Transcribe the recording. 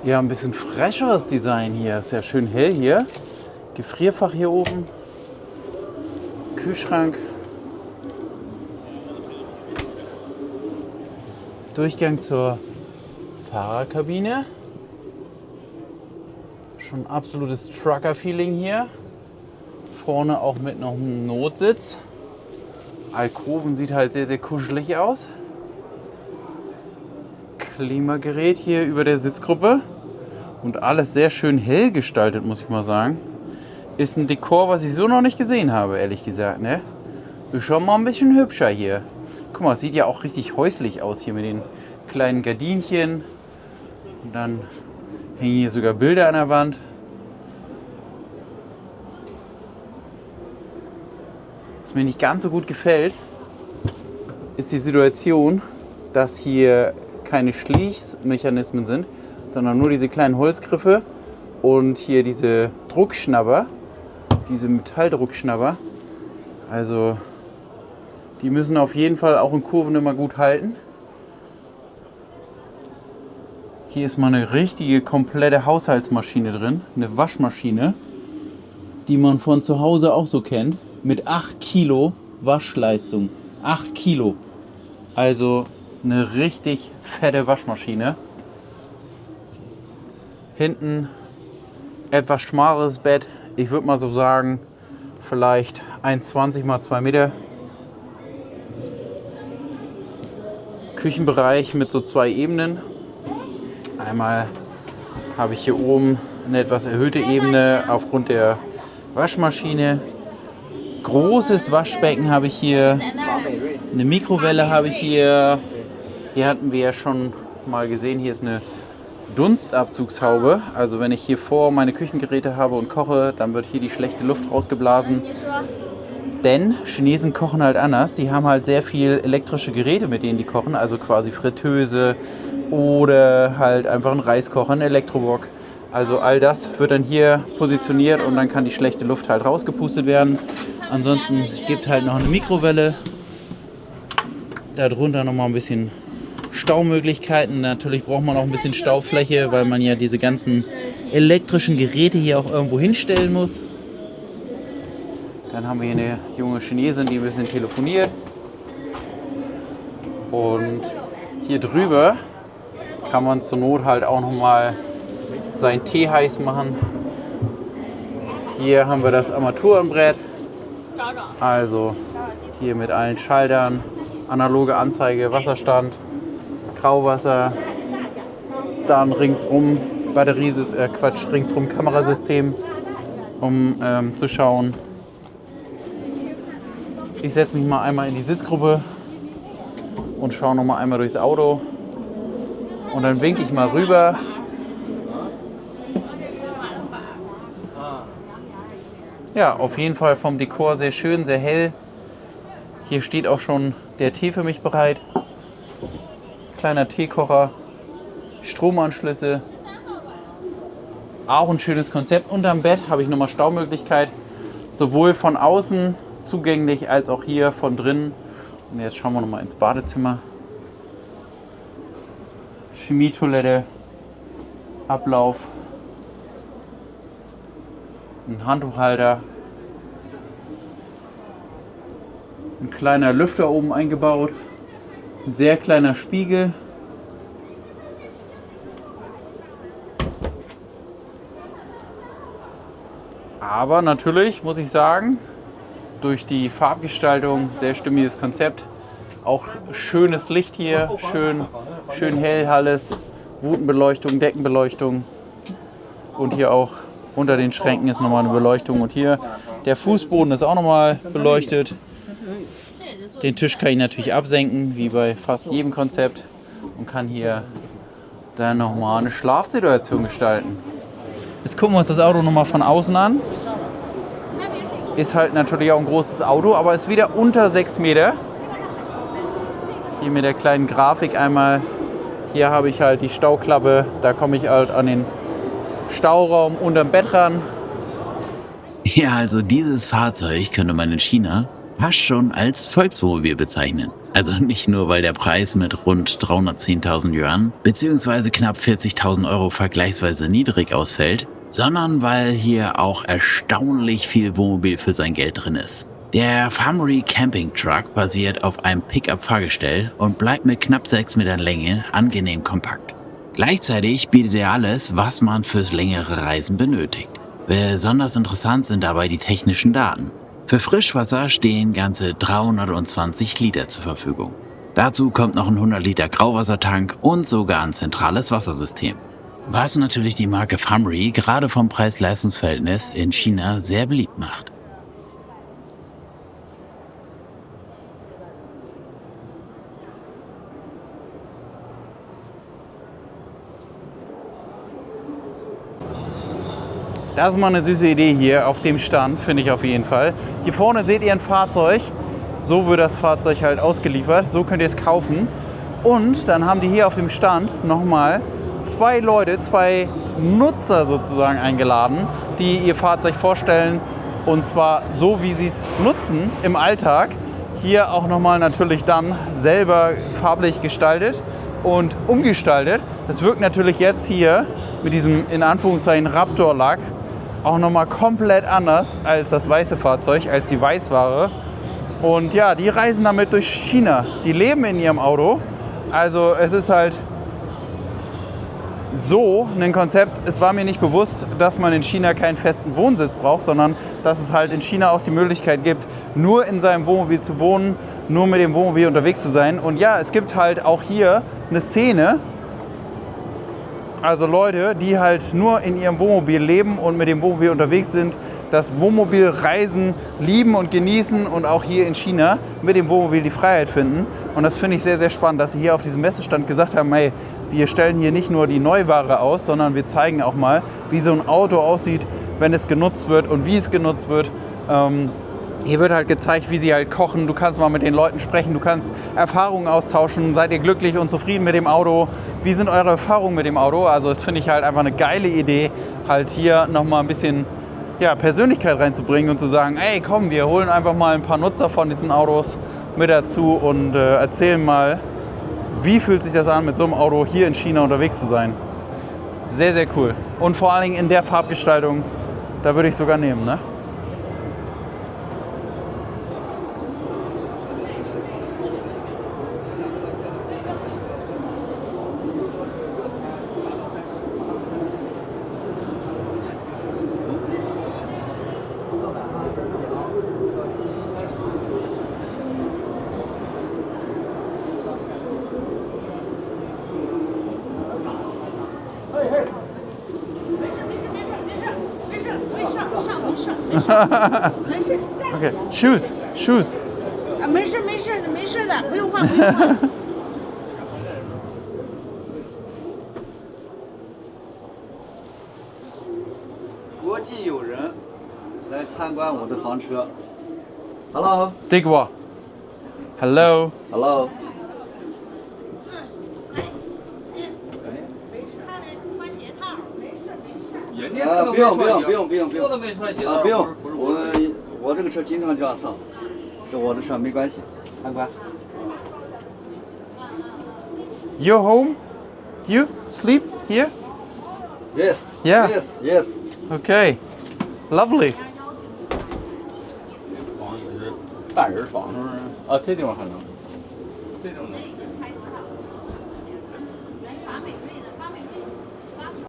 Ja, ein bisschen frescheres Design hier. Ist ja schön hell hier. Gefrierfach hier oben. Kühlschrank. Durchgang zur Fahrerkabine. Schon absolutes Trucker-Feeling hier. Vorne auch mit noch einem Notsitz. Alkoven sieht halt sehr, sehr kuschelig aus. Klimagerät hier über der Sitzgruppe. Und alles sehr schön hell gestaltet, muss ich mal sagen. Ist ein Dekor, was ich so noch nicht gesehen habe, ehrlich gesagt. Ne? Ist schon mal ein bisschen hübscher hier. Guck mal, es sieht ja auch richtig häuslich aus hier mit den kleinen Gardinchen. Und dann hängen hier sogar Bilder an der Wand. Was mir nicht ganz so gut gefällt, ist die Situation, dass hier keine Schließmechanismen sind, sondern nur diese kleinen Holzgriffe und hier diese Druckschnabber, diese Metalldruckschnabber. Also die müssen auf jeden Fall auch in Kurven immer gut halten. Hier ist mal eine richtige komplette Haushaltsmaschine drin, eine Waschmaschine, die man von zu Hause auch so kennt, mit 8 Kilo Waschleistung. 8 Kilo. Also eine richtig fette Waschmaschine. Hinten etwas schmaleres Bett. Ich würde mal so sagen, vielleicht 1,20 mal 2 Meter. Küchenbereich mit so 2 Ebenen. Einmal habe ich hier oben eine etwas erhöhte Ebene aufgrund der Waschmaschine. Großes Waschbecken habe ich hier. Eine Mikrowelle habe ich hier. Hier hatten wir ja schon mal gesehen, hier ist eine Dunstabzugshaube. Also wenn ich hier vor meine Küchengeräte habe und koche, dann wird hier die schlechte Luft rausgeblasen. Denn Chinesen kochen halt anders. Die haben halt sehr viel elektrische Geräte, mit denen die kochen. Also quasi Fritteuse oder halt einfach ein Reiskocher, ein Elektrowok. Also all das wird dann hier positioniert und dann kann die schlechte Luft halt rausgepustet werden. Ansonsten gibt halt noch eine Mikrowelle. Darunter nochmal ein bisschen Staumöglichkeiten. Natürlich braucht man auch ein bisschen Staufläche, weil man ja diese ganzen elektrischen Geräte hier auch irgendwo hinstellen muss. Dann haben wir hier eine junge Chinesin, die ein bisschen telefoniert. Und hier drüber kann man zur Not halt auch nochmal seinen Tee heiß machen. Hier haben wir das Armaturenbrett. Also hier mit allen Schaltern, analoge Anzeige, Wasserstand, Grauwasser, dann ringsrum ringsrum Kamerasystem, um zu schauen. Ich setze mich mal einmal in die Sitzgruppe und schaue noch mal einmal durchs Auto und dann winke ich mal rüber. Ja, auf jeden Fall vom Dekor sehr schön, sehr hell. Hier steht auch schon der Tee für mich bereit. Kleiner Teekocher, Stromanschlüsse. Auch ein schönes Konzept. Unterm Bett habe ich nochmal Staumöglichkeit. Sowohl von außen zugänglich als auch hier von drinnen. Und jetzt schauen wir nochmal ins Badezimmer. Chemietoilette, Ablauf. Ein Handtuchhalter, ein kleiner Lüfter oben eingebaut, ein sehr kleiner Spiegel, aber natürlich muss ich sagen, durch die Farbgestaltung sehr stimmiges Konzept, auch schönes Licht hier, schön hell alles, Rutenbeleuchtung, Deckenbeleuchtung und hier auch unter den Schränken ist nochmal eine Beleuchtung und hier der Fußboden ist auch nochmal beleuchtet. Den Tisch kann ich natürlich absenken, wie bei fast jedem Konzept und kann hier dann nochmal eine Schlafsituation gestalten. Jetzt gucken wir uns das Auto nochmal von außen an. Ist halt natürlich auch ein großes Auto, aber ist wieder unter 6 Meter. Hier mit der kleinen Grafik einmal. Hier habe ich halt die Stauklappe, da komme ich halt an den Stauraum unterm Bett ran. Ja, also dieses Fahrzeug könnte man in China fast schon als Volkswohnmobil bezeichnen. Also nicht nur, weil der Preis mit rund 310.000 Yuan bzw. knapp 40.000 Euro vergleichsweise niedrig ausfällt, sondern weil hier auch erstaunlich viel Wohnmobil für sein Geld drin ist. Der Family Camping Truck basiert auf einem Pickup-Fahrgestell und bleibt mit knapp 6 Metern Länge angenehm kompakt. Gleichzeitig bietet er alles, was man fürs längere Reisen benötigt. Besonders interessant sind dabei die technischen Daten. Für Frischwasser stehen ganze 320 Liter zur Verfügung. Dazu kommt noch ein 100 Liter Grauwassertank und sogar ein zentrales Wassersystem. Was natürlich die Marke Family gerade vom Preis-Leistungs-Verhältnis in China sehr beliebt macht. Das ist mal eine süße Idee hier auf dem Stand, finde ich auf jeden Fall. Hier vorne seht ihr ein Fahrzeug. So wird das Fahrzeug halt ausgeliefert. So könnt ihr es kaufen. Und dann haben die hier auf dem Stand nochmal zwei Leute, zwei Nutzer sozusagen eingeladen, die ihr Fahrzeug vorstellen. Und zwar so, wie sie es nutzen im Alltag. Hier auch nochmal natürlich dann selber farblich gestaltet und umgestaltet. Das wirkt natürlich jetzt hier mit diesem in Anführungszeichen Raptor-Lack auch nochmal komplett anders als das weiße Fahrzeug, als die Weißware. Und ja, die reisen damit durch China. Die leben in ihrem Auto. Also es ist halt so ein Konzept. Es war mir nicht bewusst, dass man in China keinen festen Wohnsitz braucht, sondern dass es halt in China auch die Möglichkeit gibt, nur in seinem Wohnmobil zu wohnen, nur mit dem Wohnmobil unterwegs zu sein. Und ja, es gibt halt auch hier eine Szene, also Leute, die halt nur in ihrem Wohnmobil leben und mit dem Wohnmobil unterwegs sind, das Wohnmobilreisen lieben und genießen und auch hier in China mit dem Wohnmobil die Freiheit finden. Und das finde ich sehr, sehr spannend, dass sie hier auf diesem Messestand gesagt haben, hey, wir stellen hier nicht nur die Neuware aus, sondern wir zeigen auch mal, wie so ein Auto aussieht, wenn es genutzt wird und wie es genutzt wird. Hier wird halt gezeigt, wie sie halt kochen. Du kannst mal mit den Leuten sprechen, du kannst Erfahrungen austauschen. Seid ihr glücklich und zufrieden mit dem Auto? Wie sind eure Erfahrungen mit dem Auto? Also das finde ich halt einfach eine geile Idee, halt hier nochmal ein bisschen Persönlichkeit reinzubringen und zu sagen, ey komm, wir holen einfach mal ein paar Nutzer von diesen Autos mit dazu und erzählen mal, wie fühlt sich das an, mit so einem Auto hier in China unterwegs zu sein. Sehr, sehr cool. Und vor allen Dingen in der Farbgestaltung, da würde ich sogar nehmen, ne? Okay, Shoes. 没事的，不用换。国际友人来参观我的房车。Hello。 Digwa. Hello. Hello。不用，说都没穿鞋不用，我这个车经常这样上，这我的车没关系，参观。You're home? You sleep here? Yes. Yeah. Yes. Okay. Lovely. 大人床是不是？啊，这地方还能，这种能。